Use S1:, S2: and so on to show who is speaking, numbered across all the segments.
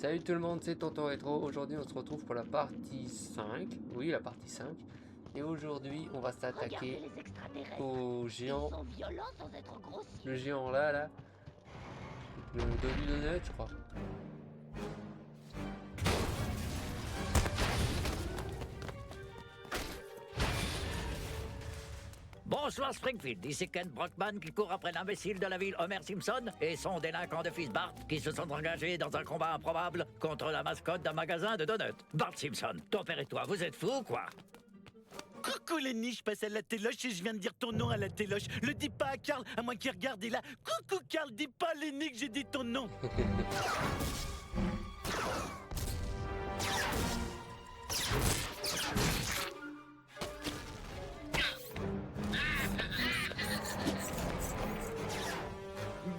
S1: Salut tout le monde, c'est Tonton Rétro. Aujourd'hui, on se retrouve pour la partie 5. Oui, la partie 5. Et aujourd'hui, on va s'attaquer au géant. Le géant là. Le Donut Donut, je crois.
S2: Bonsoir Springfield, ici Ken Brockman qui court après l'imbécile de la ville Homer Simpson et son délinquant de fils Bart qui se sont engagés dans un combat improbable contre la mascotte d'un magasin de donuts. Bart Simpson, ton père et toi, vous êtes fous ou quoi?
S3: Coucou Lenny, je passe à la téloche et je viens de dire ton nom à la téloche. Le dis pas à Carl, à moins qu'il regarde et là. Coucou Carl, dis pas à Lenny que j'ai dit ton nom.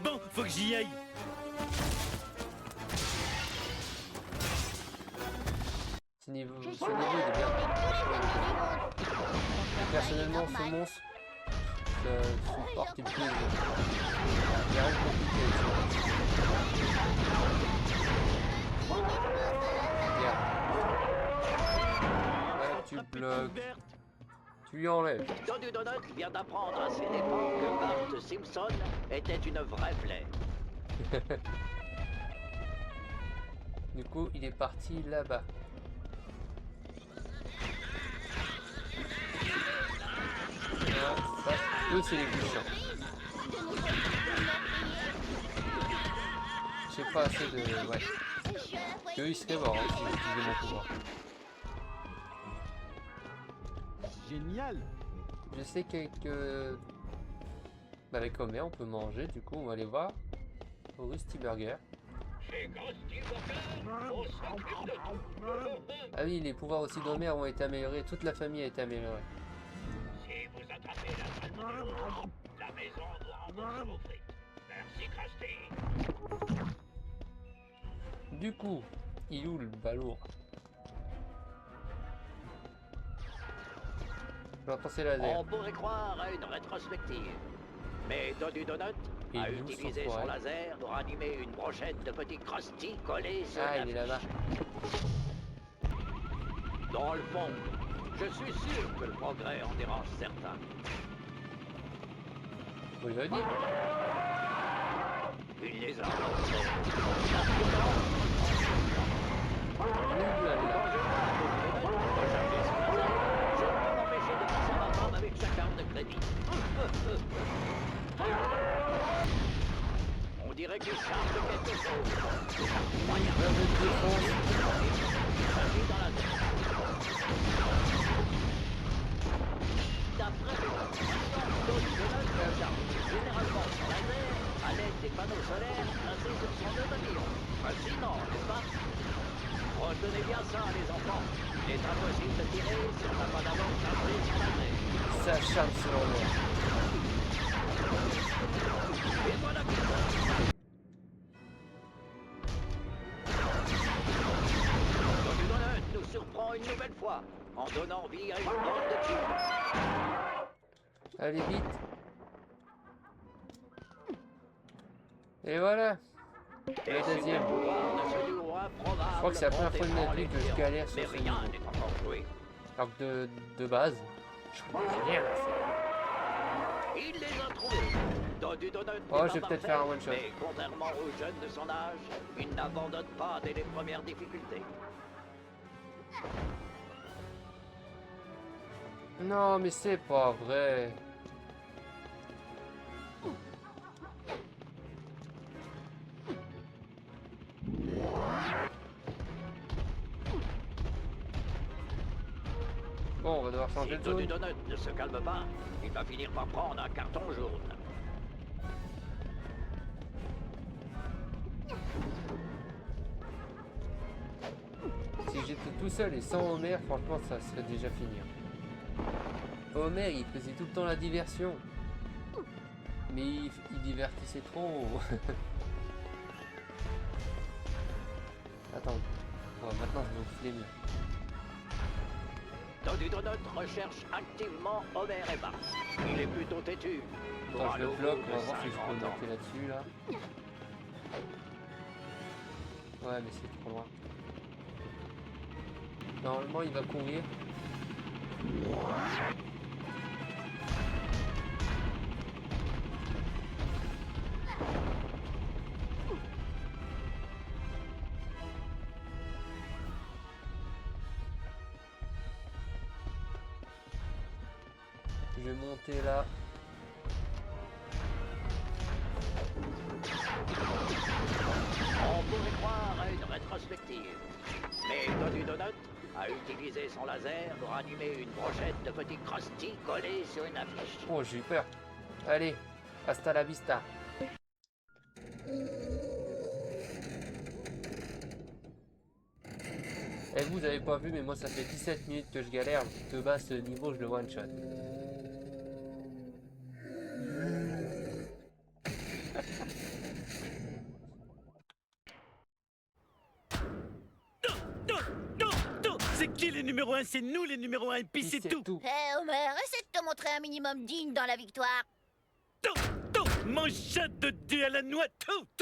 S3: Bon, faut que j'y aille.
S1: Ce niveau il est bien. Personnellement, ce monstre supporte une prise. Il y a rien de compliqué avec ça. Ouais, tu bloques. Tu lui enlèves.
S2: Donut Donut vient d'apprendre à ses dépens que Bart Simpson était une vraie plaie.
S1: Du coup, il est parti là-bas. Ça, eux, c'est les plus chiants. J'ai pas assez de... Ouais. Eux, ils seraient morts si j'utilisais mon pouvoir.
S3: Génial.
S1: Je sais que... Avec Homer, on peut manger. Du coup, on va aller voir au Rusty Burger. Ah oui, les pouvoirs aussi d'Homer ont été améliorés. Toute la famille a été améliorée.
S4: Si vous attrapez la maison doit rembourser vos frites. Merci, Krusty.
S1: Du coup, il est où le balourd? J'entends ces lasers.
S2: On pourrait croire à une rétrospective. Mais Donut Donut
S1: Et
S2: a
S1: il est où,
S2: utilisé
S1: son
S2: son
S1: forêt
S2: laser pour animer une brochette de petits Krusty collés sur
S1: Ah,
S2: la
S1: il est là-bas.
S2: Dans le fond, je suis sûr que le progrès en dérange certains.
S1: Vous le dire?
S2: Il les a.
S1: Ouh là là.
S2: Je ne peux m'empêcher de passer ma femme avec sa carte de crédit. On dirait qu'il charge de quelque chose. Moyen. Dans la tête. D'après les informations, Donut Donut charge généralement son laser à l'aide des panneaux solaires placés sur son dominion. Fascinant, n'est-ce pas? Retenez bien ça, les enfants. Il est impossible de tirer si on n'a pas d'abord chargé son laser.
S1: Ça charme sur Homer.
S2: Et voilà qui Donut Donut nous surprend une nouvelle fois en donnant vie à une bande de cubes.
S1: Allez vite. Et voilà.
S2: Et
S1: Le deuxième.
S2: Je
S1: crois que c'est la première fois de ma vie que je galère sur
S2: mais
S1: ce
S2: rien
S1: niveau.
S2: n'est encore joué.
S1: Alors que de base, je connais rien à faire.
S2: Il les a trouvés. Donut Donut
S1: Oh,
S2: n'est
S1: je vais
S2: pas
S1: peut-être
S2: parfait,
S1: faire un one-shot.
S2: mais contrairement aux jeunes de son âge, il n'abandonne pas dès les premières difficultés.
S1: Non, mais c'est pas vrai. Bon, on va devoir changer
S2: Si
S1: de
S2: Donut
S1: zone.
S2: Donut ne se calme pas, il va finir par prendre un carton jaune.
S1: Si j'étais tout seul et sans Homer, franchement, ça serait déjà fini. Homer, il faisait tout le temps la diversion. Mais il divertissait trop. Attends. Oh, maintenant, je vais vous filer mieux.
S2: Donut Donut recherche activement Homer et Bart. Il est plutôt têtu.
S1: Attends, je le
S2: Bravo
S1: bloque, on va
S2: de
S1: voir si je peux
S2: 50 ans.
S1: monter là-dessus, là. Ouais, mais c'est trop loin. Normalement, il va courir. Je vais monter là.
S2: On pourrait croire à une rétrospective. Mais Dodu Donut a utilisé son laser pour animer une brochette de petits Krusty collés sur une affiche.
S1: Oh, j'ai eu peur. Allez, hasta la vista. Et vous avez pas vu, mais moi ça fait 17 minutes que je galère. De bas ce niveau, je le one shot.
S3: C'est qui les numéros 1? C'est nous les numéros 1, puis c'est tout.
S5: Hé Homer, essaie de te montrer un minimum digne dans la victoire.
S3: Mon chat de Dieu à la noix,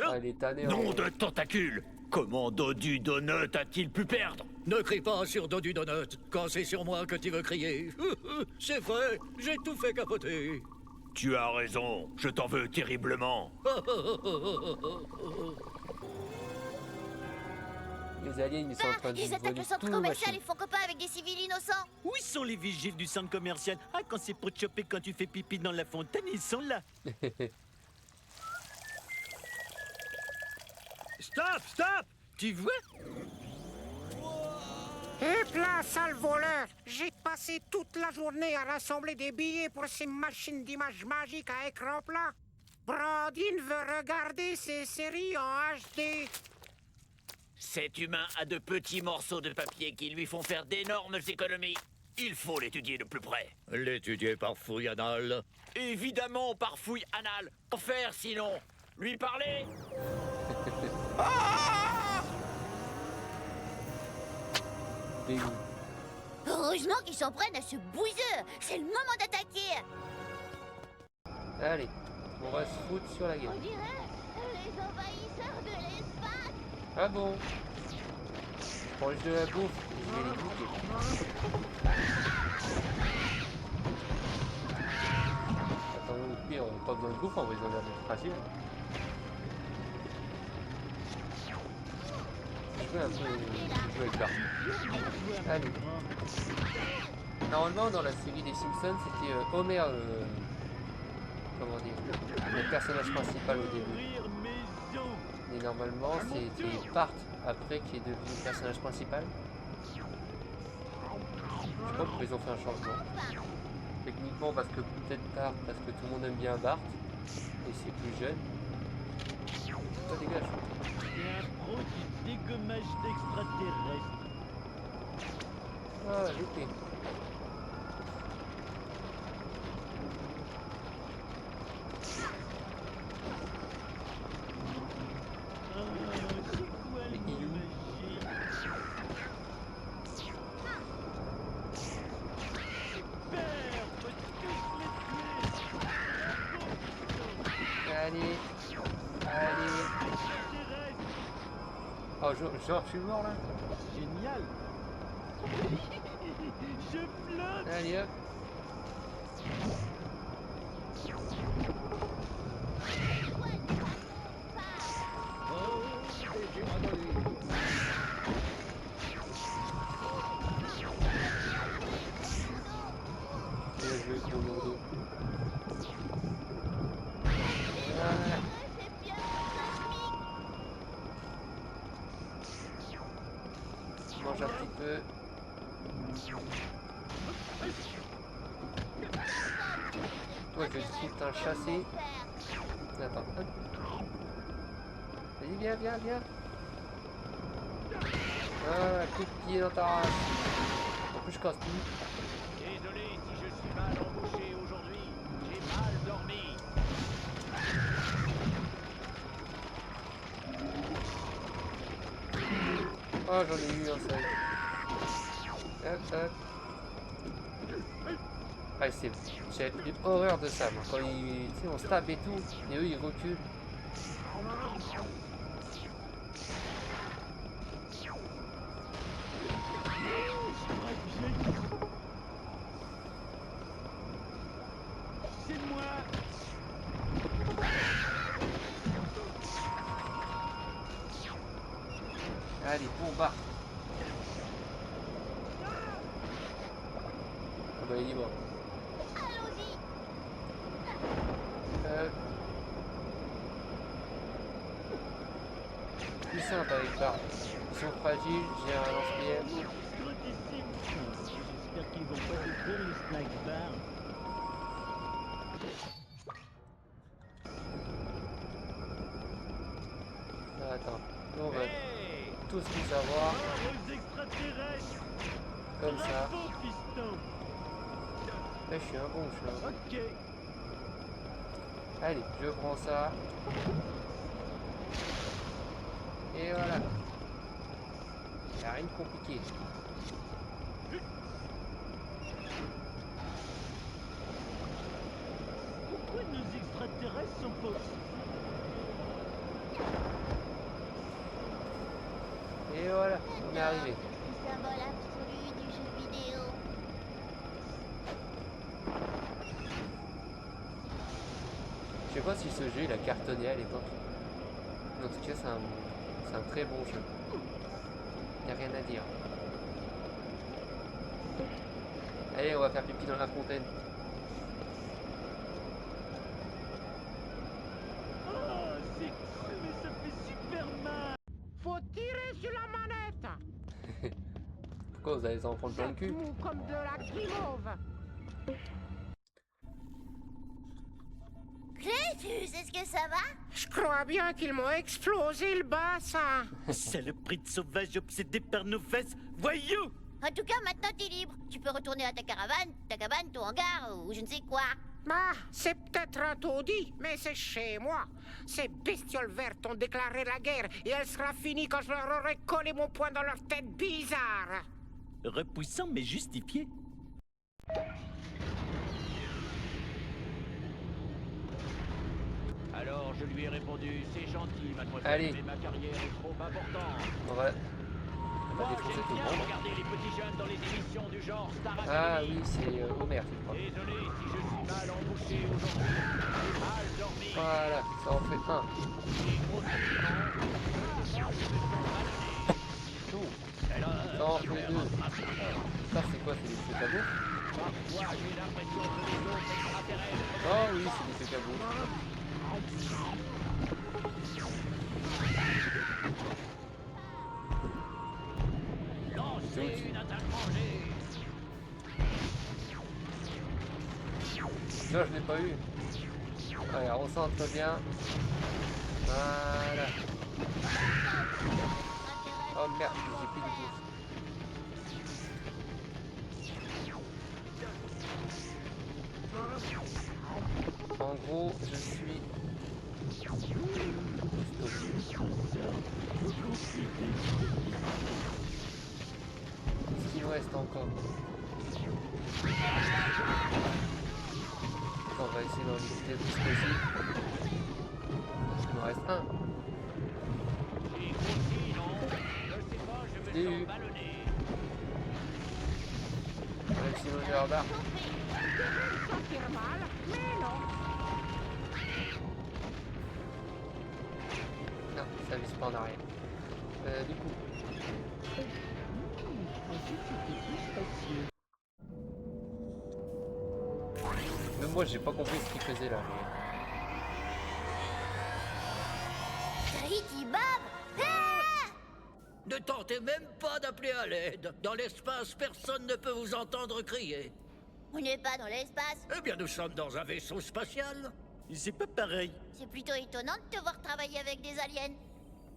S1: Ah, il est tanné.
S3: Nom de tentacule! Comment Dodu Donut a-t-il pu perdre?
S6: Ne crie pas sur Dodu Donut quand c'est sur moi que tu veux crier. C'est vrai, j'ai tout fait capoter.
S3: Tu as raison, je t'en veux terriblement.
S1: Les aliens, ils sont en train de
S5: Ils attaquent
S1: voler
S5: le centre
S1: tout,
S5: commercial
S1: machin.
S5: et font copain avec des civils innocents.
S3: Où sont les vigiles du centre commercial? Ah, quand c'est pour te choper quand tu fais pipi dans la fontaine, ils sont là. Stop, stop! Tu vois?
S7: Et plein, sale voleur! J'ai passé toute la journée à rassembler des billets pour ces machines d'image magiques à écran plat. Brandine veut regarder ces séries en HD.
S6: Cet humain a de petits morceaux de papier qui lui font faire d'énormes économies. Il faut l'étudier de plus près.
S3: L'étudier par fouille anale.
S6: Évidemment, par fouille anale. En faire sinon. Lui parler?
S1: Dégoût.
S5: Heureusement qu'ils s'en prennent à ce bouseux. C'est le moment d'attaquer.
S1: Allez, on va se foutre sur la gueule.
S5: On dirait les envahisseurs de l'espace.
S1: Ah bon? Je prends juste de la bouffe, je vais les goûter. Attends, au pire, on n'a pas besoin de bouffe, on va les enlever de principe. Je vais un peu jouer avec ça. Allez. Normalement, dans la série des Simpsons, c'était Homer, comment dire, le personnage principal au début. Et normalement, c'était Bart après qui est devenu le personnage principal. Je crois qu'ils ont fait un changement. Techniquement, parce que peut-être Bart, parce que tout le monde aime bien Bart, et c'est plus jeune. Ça dégage.
S3: C'est un pro qui dégommage d'extraterrestres.
S1: Ah, loupé. Allez, allez. Oh, je suis mort là.
S3: Génial. Je flotte.
S1: Allez hop. Bien joué, gros lourdeau. Voilà. Je mange un petit peu. Toi, je vais tout un chasser. Attends, hop. Vas-y, viens, viens, viens. Ah, coup de pied dans ta race. En plus, je casse tout.
S2: Désolé si je suis mal embouché aujourd'hui. J'ai mal dormi.
S1: Oh, j'en ai eu un seul. Hop, hop. Ah, j'ai eu horreur de ça, moi. Quand ils, tu sais, on se tape et tout, et eux, ils reculent. Allez, bombarde. Ah bah il est libre.
S5: Allons-y.
S1: Plus simple avec barre. Ils sont fragiles, j'ai un lance-pierre.
S3: J'espère qu'ils vont pas détruire le snack bar.
S1: Attends, nous on va tous les savoir.
S3: Aux extraterrestres.
S1: Comme ça.
S3: Bravo, piston.
S1: Là je suis un bon chat.
S3: Ok.
S1: Allez, je prends ça. Et voilà. Y a rien de compliqué.
S3: Pourquoi nos extraterrestres sont pas...
S1: Et voilà, on est arrivé.
S5: Le symbole absolu du jeu vidéo.
S1: Je sais pas si ce jeu il a cartonné à l'époque. En tout cas, c'est un très bon jeu. Y a rien à dire. Allez, on va faire pipi dans la fontaine.
S3: Oh, c'est cool, mais ça fait super mal.
S7: Faut tirer sur la manette.
S1: Pourquoi vous allez en prendre plein le
S7: C'est
S1: cul?
S7: mou comme de la guimauve.
S5: Clétus, est-ce que ça va?
S7: Je crois bien qu'ils m'ont explosé le bassin.
S3: Saloperie de sauvage obsédé par nos fesses. Voyou.
S5: En tout cas, maintenant t'es libre. Tu peux retourner à ta caravane, ta cabane, ton hangar ou je ne sais quoi.
S7: Bah, c'est peut-être un taudis, mais c'est chez moi. Ces bestioles vertes ont déclaré la guerre et elle sera finie quand je leur aurai collé mon poing dans leur tête bizarre.
S3: Repoussant mais justifié.
S2: Alors je lui ai répondu, c'est gentil, mademoiselle,
S1: Allez.
S2: mais ma carrière est trop importante.
S1: On va
S2: Moi,
S1: défoncer
S2: j'aime
S1: tout le
S2: bien
S1: monde.
S2: regarder les petits jeunes dans les émissions du genre Star
S1: Ah
S2: Academy.
S1: oui, c'est Homer, je crois.
S2: Désolé si je suis mal embouché aujourd'hui. J'ai mal dormi.
S1: Voilà, ça en fait un.
S2: J'ai gros sentiments.
S1: Tout.
S2: Elle a-
S1: Ça en fait deux. Ça, c'est quoi? C'est des trucs à bouffe?
S2: Parfois, j'ai l'impression que les autres extraterrestres...
S1: Oh oui, c'est des trucs à bouffe.
S2: Lancez une attaque rangée.
S1: Non, je l'ai pas eu. Allez, recentre bien. Voilà. Oh merde, j'ai plus de bouffe. En gros, je suis... Qu'est-ce qu'il me reste encore? On va essayer d'en liquider le plus possible. Il me reste un.
S2: J'ai grossi, non? Je sais pas, je
S1: Je l'ai
S2: me
S1: eu.
S2: sens ballonné.
S1: Même si j'ai leur barre.
S7: Sentir mal, mais non.
S1: Non, ça vise pas en arrière. Du coup. Même moi, j'ai pas compris ce qu'il faisait là.
S5: Tahiti Bob. Ah!
S6: Ne tentez même pas d'appeler à l'aide. Dans l'espace, personne ne peut vous entendre crier.
S5: On n'est pas dans l'espace.
S6: Eh bien, nous sommes dans un vaisseau spatial.
S3: C'est pas pareil.
S5: C'est plutôt étonnant de te voir travailler avec des aliens.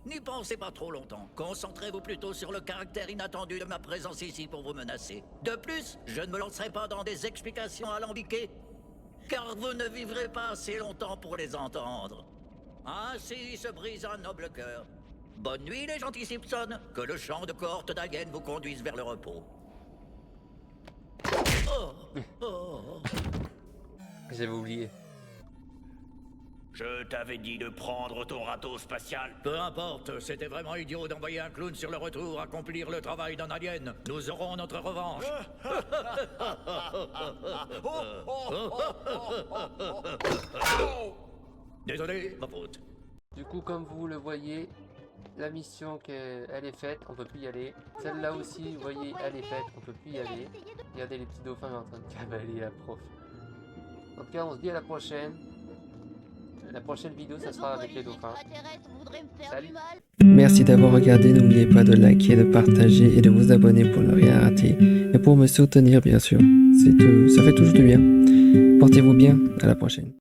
S6: N'y pensez pas trop longtemps. Concentrez-vous plutôt sur le caractère inattendu de ma présence ici pour vous menacer. De plus, je ne me lancerai pas dans des explications alambiquées, car vous ne vivrez pas assez longtemps pour les entendre. Ainsi se brise un noble cœur. Bonne nuit, les gentils Simpsons. Que le champ de cohorte d'aliens vous conduise vers le repos. Oh, oh.
S1: J'avais oublié.
S6: Je t'avais dit de prendre ton râteau spatial. Peu importe, c'était vraiment idiot d'envoyer un clown sur le retour accomplir le travail d'un alien. Nous aurons notre revanche. Désolé, ma faute.
S1: Du coup, comme vous le voyez, la mission elle est faite, on peut plus y aller. Celle-là aussi, vous voyez, elle est faite, on peut plus y aller. Regardez les petits dauphins en train de cavaler la prof. En tout cas, on se dit à la prochaine. La prochaine vidéo, ça sera avec les dauphins. Salut. Merci d'avoir regardé, n'oubliez pas de liker, de partager et de vous abonner pour ne rien rater. Et pour me soutenir, bien sûr. Ça fait toujours du bien. Portez-vous bien, à la prochaine.